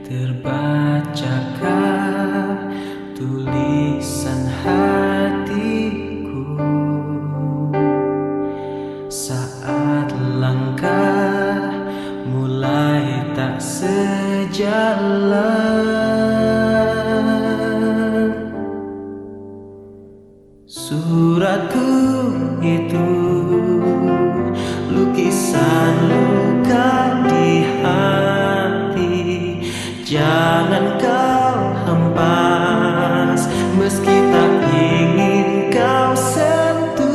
Terbacakah tulisan hatiku saat langkah mulai tak sejalan? Suratku itu lukisan luka di hati. Jangan kau hempas, meski tak ingin kau sentuh.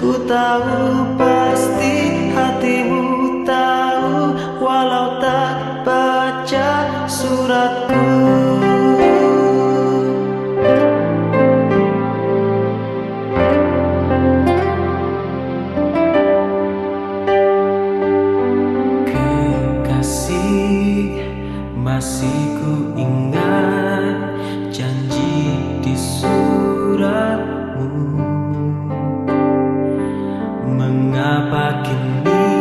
Ku tahu pasti hatimu tahu, walau tak baca suratku. Masih ku ingat janji di suratmu. Mengapa kini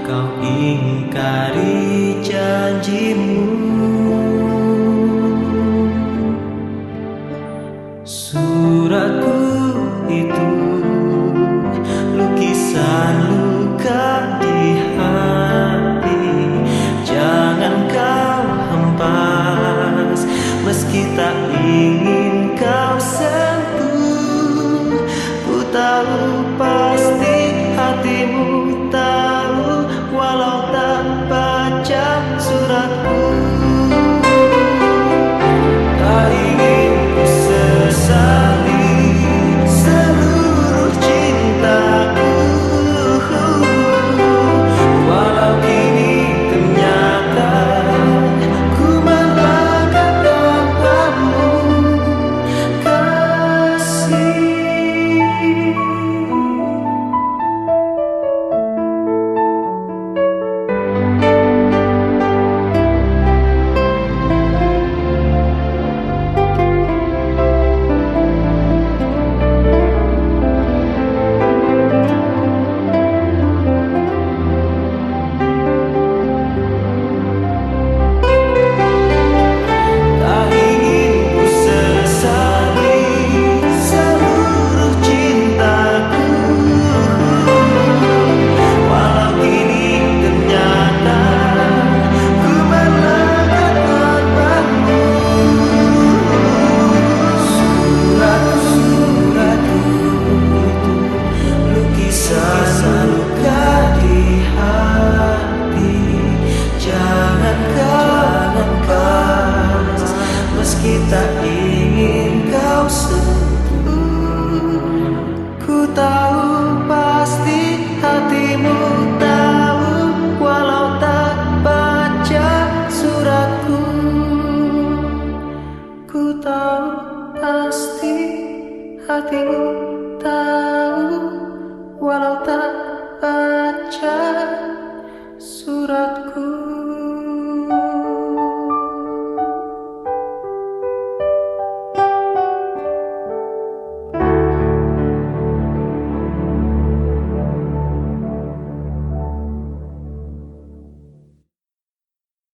kau ingkari janjimu?